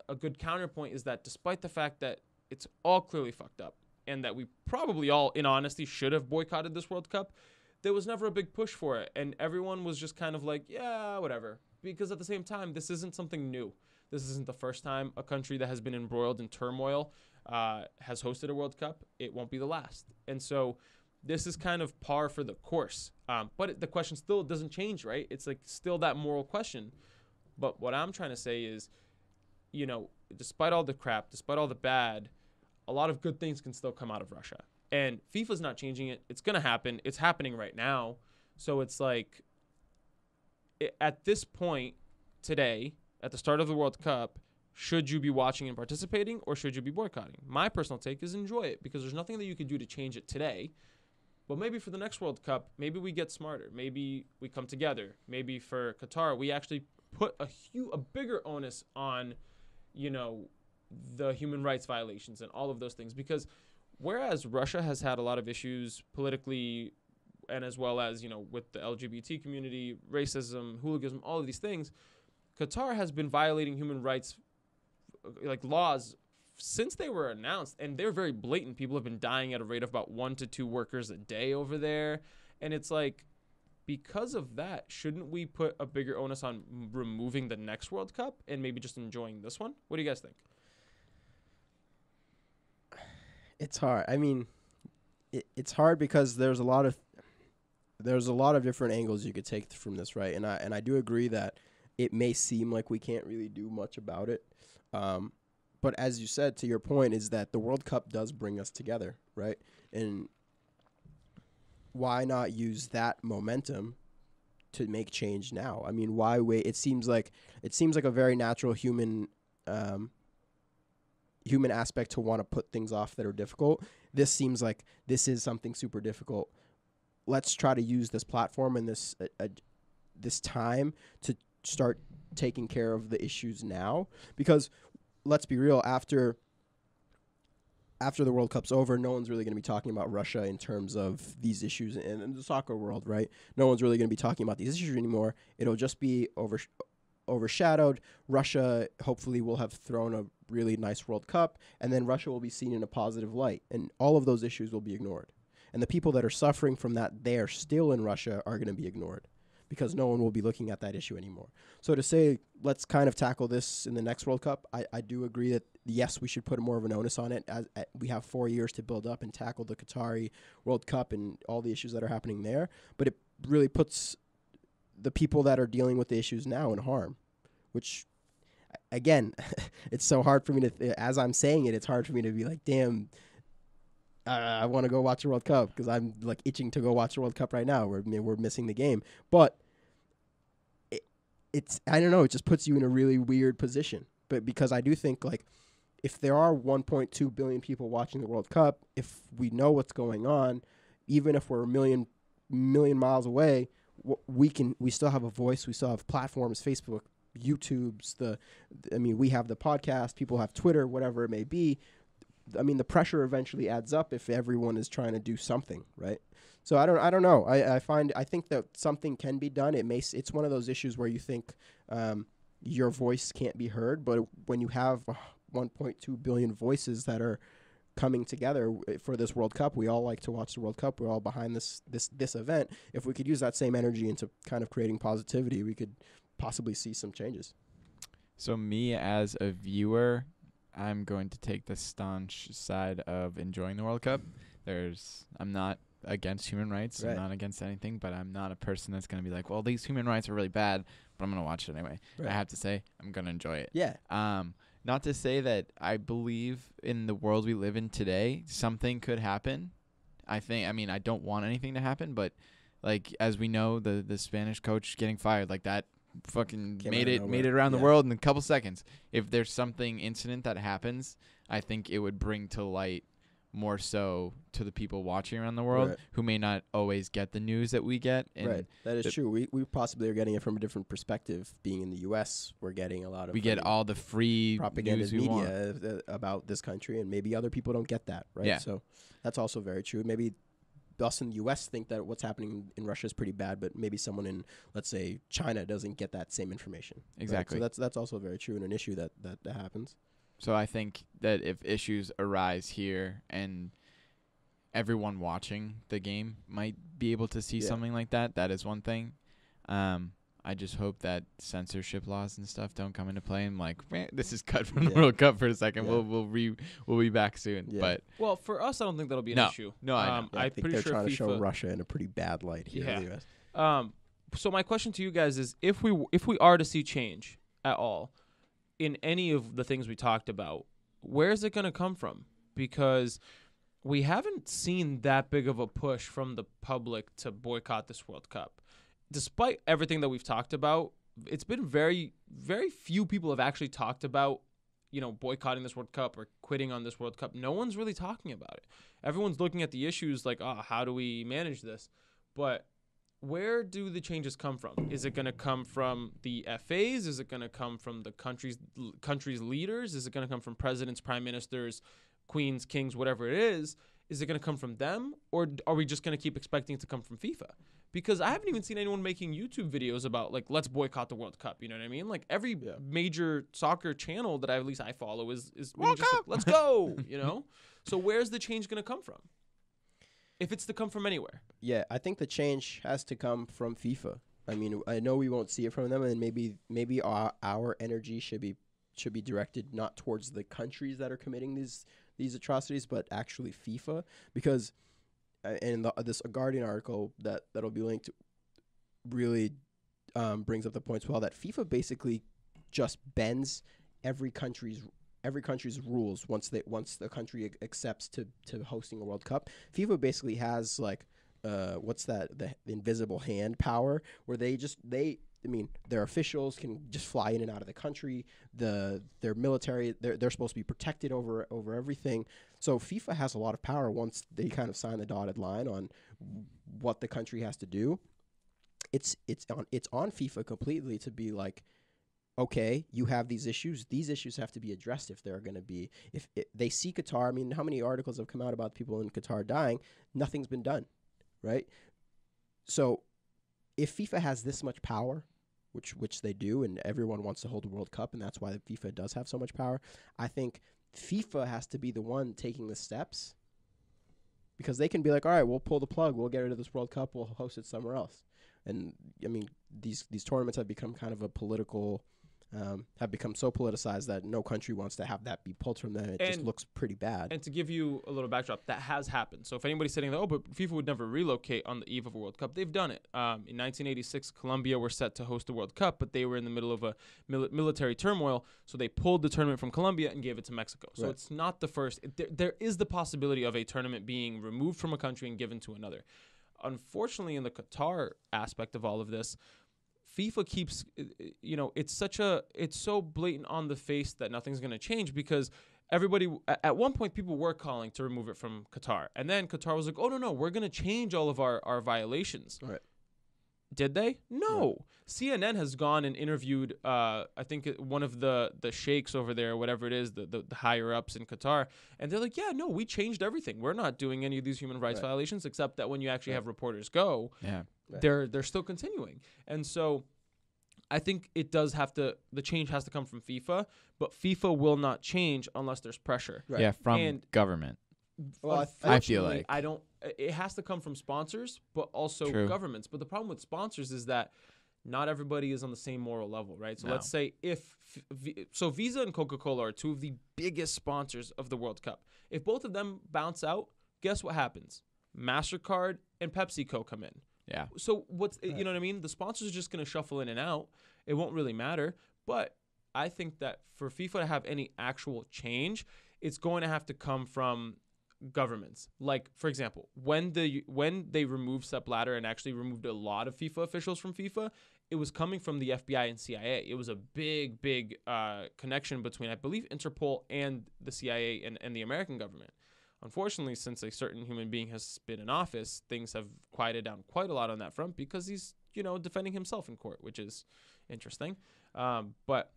a good counterpoint is that despite the fact that it's all clearly fucked up and that we probably all, in honesty, should have boycotted this World Cup, there was never a big push for it. And everyone was just kind of like, yeah, whatever. Because at the same time, this isn't something new. This isn't the first time a country that has been embroiled in turmoil has hosted a World Cup. It won't be the last. And so this is kind of par for the course. But the question still doesn't change, right? It's like still that moral question. But what I'm trying to say is, you know, despite all the crap, despite all the bad, a lot of good things can still come out of Russia. And FIFA's not changing it. It's going to happen. It's happening right now. So it's like, at this point today, at the start of the World Cup, should you be watching and participating, or should you be boycotting? My personal take is enjoy it, because there's nothing that you can do to change it today. But maybe for the next World Cup, maybe we get smarter. Maybe we come together. Maybe for Qatar, we actually put a bigger onus on, you know, the human rights violations and all of those things. Because whereas Russia has had a lot of issues politically, and as well as, you know, with the LGBT community, racism, hooliganism, all of these things, Qatar has been violating human rights, like laws, since they were announced. And they're very blatant. People have been dying at a rate of about 1 to 2 workers a day over there. And it's like, because of that, shouldn't we put a bigger onus on removing the next World Cup and maybe just enjoying this one? What do you guys think? It's hard. I mean, it's hard because there's a lot of different angles you could take from this, right? And I do agree that it may seem like we can't really do much about it. But as you said, to your point, is that the World Cup does bring us together, right? And why not use that momentum to make change now? I mean, why wait? It seems like a very natural human aspect to want to put things off that are difficult. This seems like this is something super difficult. Let's try to use this platform and this time to start taking care of the issues now. Because let's be real, after the World Cup's over, no one's really going to be talking about Russia in terms of these issues in the soccer world, right? No one's really going to be talking about these issues anymore. It'll just be overshadowed. Russia hopefully will have thrown a really nice World Cup, and then Russia will be seen in a positive light, and all of those issues will be ignored. And the people that are suffering from that, they are still in Russia, are going to be ignored because no one will be looking at that issue anymore. So to say, let's kind of tackle this in the next World Cup, I do agree that, yes, we should put more of an onus on it. As we have 4 years to build up and tackle the Qatari World Cup and all the issues that are happening there. But it really puts the people that are dealing with the issues now in harm, which, again, it's so hard for me to, as I'm saying it, it's hard for me to be like, damn, I want to go watch the World Cup, because I'm like itching to go watch the World Cup right now. We're missing the game. But it's, I don't know, it just puts you in a really weird position. But because I do think, like, if there are 1.2 billion people watching the World Cup, if we know what's going on, even if we're a million miles away, we still have a voice. We still have platforms, Facebook, YouTube's, we have the podcast, people have Twitter, whatever it may be. I mean, the pressure eventually adds up if everyone is trying to do something, right? So I don't know. I think that something can be done. It's one of those issues where you think your voice can't be heard, but when you have 1.2 billion voices that are coming together for this World Cup, we all like to watch the World Cup. We're all behind this event. If we could use that same energy into kind of creating positivity, we could possibly see some changes. So me as a viewer, I'm going to take the staunch side of enjoying the World Cup. I'm not against human rights. Right. I'm not against anything, but I'm not a person that's going to be like, well, these human rights are really bad, but I'm going to watch it anyway. Right. I have to say, I'm going to enjoy it. Yeah. Not to say that I believe in the world we live in today, something could happen. I don't want anything to happen, but like, as we know, the Spanish coach getting fired, like that fucking made it around the world in a couple seconds. If there's something incident that happens, I think it would bring to light more so to the people watching around the world who may not always get the news that we get. And right, that is true. We possibly are getting it from a different perspective. Being in the U.S., we're getting a lot of get all the free propaganda news we media want about this country, and maybe other people don't get that, right? Yeah. So that's also very true. Maybe us in the U.S. think that what's happening in Russia is pretty bad, but maybe someone in, let's say, China doesn't get that same information. Exactly. Right? So that's also very true, and an issue that happens. So I think that if issues arise here, and everyone watching the game might be able to see Yeah. something like that. That is one thing. I just hope that censorship laws and stuff don't come into play. And like, man, this is cut from the Yeah. World Cup for a second. Yeah. We'll be back soon. Yeah. But Well, for us, I don't think that'll be an No. issue. No, I know. Yeah, I I'm think pretty they're sure trying to FIFA. show Russia in a pretty bad light here in the Yeah. U.S. So my question to you guys is, if we are to see change at all in any of the things we talked about, where is it going to come from? Because we haven't seen that big of a push from the public to boycott this World Cup. Despite everything that we've talked about, it's been very, very few people have actually talked about, boycotting this World Cup or quitting on this World Cup. No one's really talking about it. Everyone's looking at the issues like, how do we manage this? But where do the changes come from? Is it going to come from the FAs? Is it going to come from the country's leaders? Is it going to come from presidents, prime ministers, queens, kings, whatever it is? Is it going to come from them? Or are we just going to keep expecting it to come from FIFA? Because I haven't even seen anyone making YouTube videos about, like, let's boycott the World Cup. You know what I mean? Like, every major soccer channel that at least I follow is World just Cup! like, let's go, So where's the change going to come from? If it's to come from anywhere. Yeah, I think the change has to come from FIFA. I mean, I know we won't see it from them, and maybe our energy should be directed not towards the countries that are committing these atrocities, but actually FIFA, because and this Guardian article that'll be linked really brings up the points well, that FIFA basically just bends every country's rules once the country accepts to hosting a World Cup. FIFA basically has like the invisible hand power, where their officials can just fly in and out of the country. Their military, they're supposed to be protected over everything. So FIFA has a lot of power once they kind of sign the dotted line on what the country has to do. It's on FIFA completely to be like, okay, you have these issues. These issues have to be addressed if they're going to be. If they see Qatar, I mean, how many articles have come out about people in Qatar dying? Nothing's been done, right? So if FIFA has this much power, which they do, and everyone wants to hold a World Cup, and that's why FIFA does have so much power, I think FIFA has to be the one taking the steps, because they can be like, all right, we'll pull the plug, we'll get rid of this World Cup, we'll host it somewhere else. And I mean, these tournaments have become kind of a political, have become so politicized that no country wants to have that be pulled from them. It just looks pretty bad. And to give you a little backdrop, that has happened. So if anybody's saying, but FIFA would never relocate on the eve of a World Cup, they've done it. In 1986, Colombia were set to host the World Cup, but they were in the middle of a military turmoil, so they pulled the tournament from Colombia and gave it to Mexico. So It's not the first. There is the possibility of a tournament being removed from a country and given to another. Unfortunately, in the Qatar aspect of all of this, FIFA keeps, it's so blatant on the face that nothing's going to change, because everybody, at one point, people were calling to remove it from Qatar. And then Qatar was like, oh, no, we're going to change all of our violations. Right. Did they? No. CNN has gone and interviewed, I think one of the sheikhs over there, whatever it is, the higher ups in Qatar, and they're like, yeah, no, we changed everything. We're not doing any of these human rights violations, except that when you actually have reporters go, they're still continuing. And so I think the change has to come from FIFA, but FIFA will not change unless there's pressure. Right. Yeah, from government. Well, I feel like it has to come from sponsors, but also governments. But the problem with sponsors is that not everybody is on the same moral level, right? So let's say so Visa and Coca-Cola are two of the biggest sponsors of the World Cup. If both of them bounce out, guess what happens? MasterCard and PepsiCo come in. Yeah. So you know what I mean? The sponsors are just going to shuffle in and out. It won't really matter. But I think that for FIFA to have any actual change, it's going to have to come from governments. Like, for example, when they removed Sepp Blatter and actually removed a lot of FIFA officials from FIFA, it was coming from the FBI and CIA. It was a big connection between, I believe, Interpol and the CIA and the American government. Unfortunately, since a certain human being has been in office, things have quieted down quite a lot on that front, because he's, defending himself in court, which is interesting. But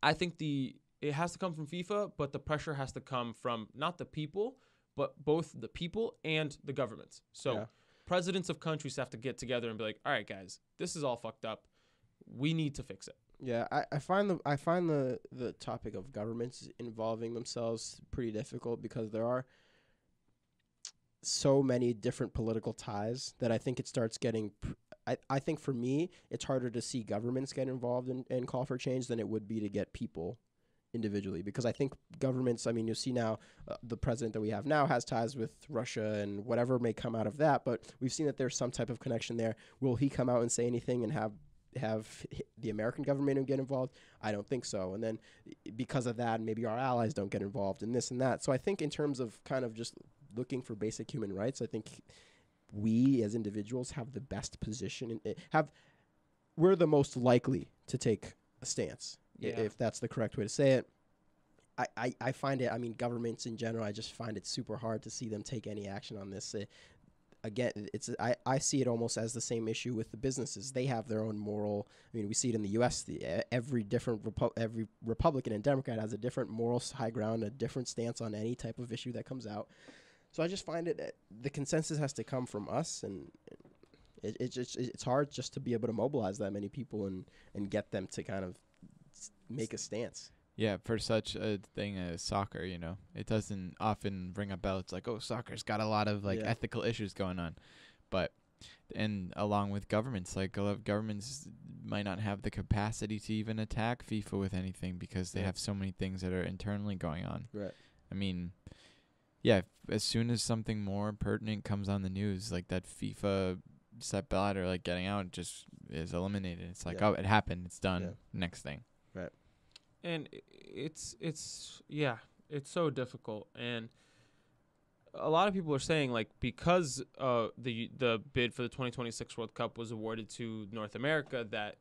I think it has to come from FIFA, but the pressure has to come from not the people, but both the people and the governments. So presidents of countries have to get together and be like, all right, guys, this is all fucked up. We need to fix it. Yeah, I find the topic of governments involving themselves pretty difficult, because there are so many different political ties that I think it starts getting. I think for me, it's harder to see governments get involved and call for change than it would be to get people individually, because I think governments, I mean, you see now the president that we have now has ties with Russia and whatever may come out of that, but we've seen that there's some type of connection there. Will he come out and say anything and have the American government get involved? I don't think so. And then because of that, maybe our allies don't get involved in this and that. So I think in terms of kind of just looking for basic human rights, I think we as individuals have the best position we're the most likely to take a stance, if that's the correct way to say it. I find it, I mean, governments in general, I just find it super hard to see them take any action on this. Again, I see it almost as the same issue with the businesses. They have their own moral. I mean, we see it in the U.S. Every Republican and Democrat has a different moral high ground, a different stance on any type of issue that comes out. So I just find it the consensus has to come from us, and it's hard just to be able to mobilize that many people and get them to kind of make a stance. Yeah, for such a thing as soccer, it doesn't often ring a bell. It's like, oh, soccer's got a lot of ethical issues going on. And along with governments, like a lot of governments might not have the capacity to even attack FIFA with anything because they have so many things that are internally going on. Right. I mean, yeah, as soon as something more pertinent comes on the news, like that FIFA set ballot or getting out just is eliminated. It's like, oh, it happened. It's done. Yeah. Next thing. Right. And it's so difficult. And a lot of people are saying, because the bid for the 2026 World Cup was awarded to North America, that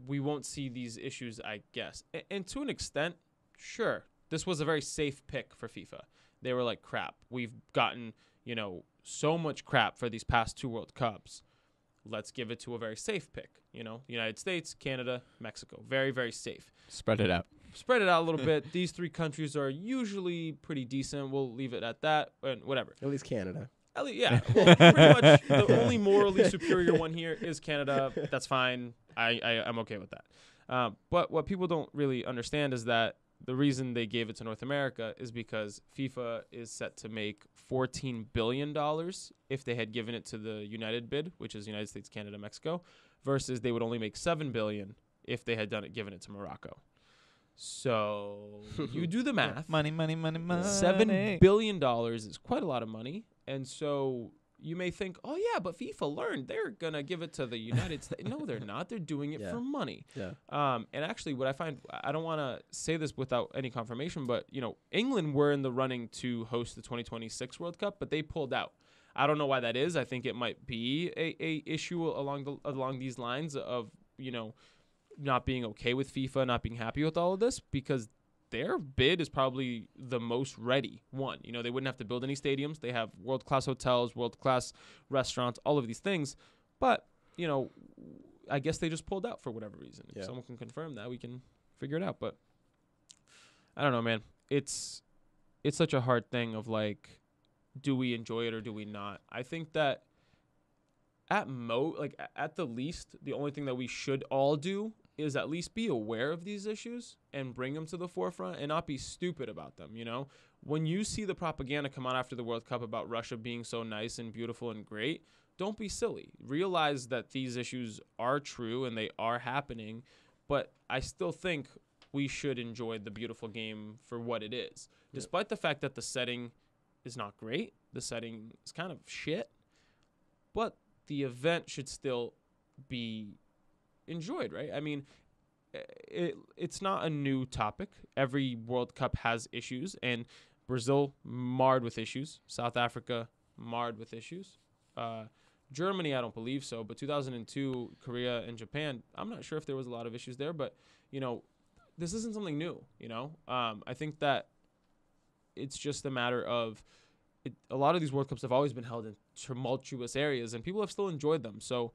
we won't see these issues, I guess. And to an extent, sure, this was a very safe pick for FIFA. They were like, crap, we've gotten so much crap for these past 2 World Cups. Let's give it to a very safe pick. United States, Canada, Mexico. Very, very safe. Spread it out. Spread it out a little bit. These 3 countries are usually pretty decent. We'll leave it at that, and whatever. At least Canada. Yeah. Well, pretty much the only morally superior one here is Canada. That's fine. I'm okay with that. But what people don't really understand is that the reason they gave it to North America is because FIFA is set to make $14 billion if they had given it to the United bid, which is United States, Canada, Mexico, versus they would only make $7 billion if they had given it to Morocco. So you do the math. Money. $7 billion is quite a lot of money. And so you may think, oh, yeah, but FIFA learned. They're going to give it to the United States. No, they're not. They're doing it for money. Yeah. And actually, what I find, I don't want to say this without any confirmation, but, England were in the running to host the 2026 World Cup, but they pulled out. I don't know why that is. I think it might be a issue along these lines of, not being okay with FIFA, not being happy with all of this, because their bid is probably the most ready one. They wouldn't have to build any stadiums. They have world-class hotels, world-class restaurants, all of these things. But, I guess they just pulled out for whatever reason. If someone can confirm that, we can figure it out. But I don't know, man. It's such a hard thing of do we enjoy it or do we not? I think that at the least, the only thing that we should all do is at least be aware of these issues and bring them to the forefront and not be stupid about them. When you see the propaganda come out after the World Cup about Russia being so nice and beautiful and great, don't be silly. Realize that these issues are true and they are happening, but I still think we should enjoy the beautiful game for what it is. Yeah. Despite the fact that the setting is not great, the setting is kind of shit, but the event should still be enjoyed, right? I mean, it's not a new topic. Every World Cup has issues, and Brazil marred with issues. South Africa marred with issues. Germany, I don't believe so, but 2002, Korea and Japan, I'm not sure if there was a lot of issues there, but, this isn't something new, I think that it's just a matter of a lot of these World Cups have always been held in tumultuous areas, and people have still enjoyed them. So,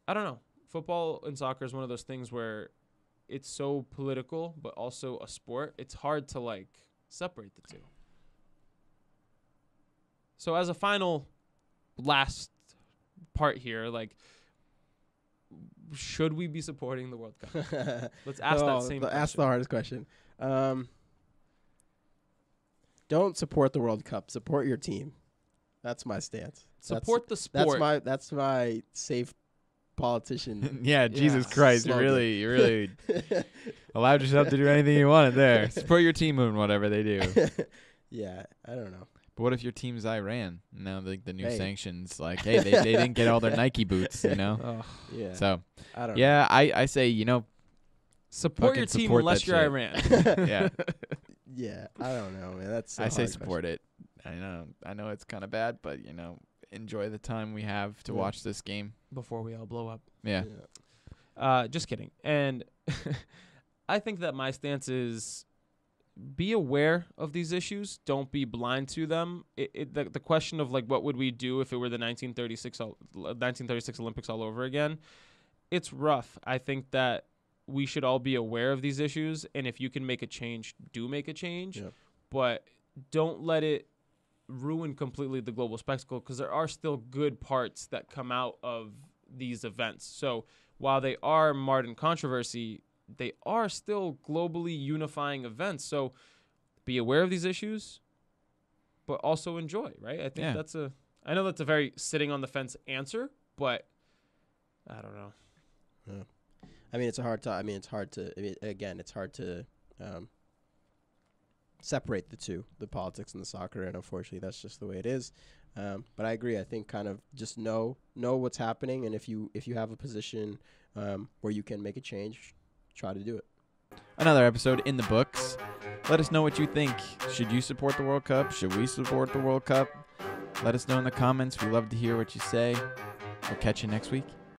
I don't know. Football and soccer is one of those things where it's so political, but also a sport. It's hard to separate the two. So as a last part here, should we be supporting the World Cup? Let's ask that same question. Ask the hardest question. Don't support the World Cup. Support your team. That's my stance. Support the sport. That's my safe politician. Yeah, Jesus Christ. slogan. You really allowed yourself to do anything you wanted there. Support your team in whatever they do. Yeah, I don't know. But what if your team's Iran? Now the new Hey. sanctions, like, hey, they didn't get all their Nike boots, you know? Ugh. Yeah. So, I don't yeah, I say, you know, Support fucking your team support unless that you're shit. Iran. Yeah, know. Yeah, I don't know, man. That's I say support it. I know it's kind of bad, but, you know, enjoy the time we have to Yeah. watch this game. Before we all blow up. Yeah. Just kidding. And I think that my stance is be aware of these issues. Don't be blind to them. The question of, like, what would we do if it were the 1936 Olympics all over again? It's rough. I think that we should all be aware of these issues. And if you can make a change, do make a change. Yeah. But don't let it ruin completely the global spectacle, because there are still good parts that come out of these events. So while they are marred in controversy, they are still globally unifying events. So be aware of these issues, but also enjoy, right? I think I know that's a very sitting on the fence answer, but I don't know. Yeah. I mean, it's hard to separate the two, the politics and the soccer, and unfortunately that's just the way it is. But I agree. I think kind of just know what's happening, and if you have a position where you can make a change, try to do it. Another episode in the books. Let us know what you think. Should you support the World Cup? Should we support the World Cup? Let us know in the comments. We love to hear what you say. We'll catch you next week.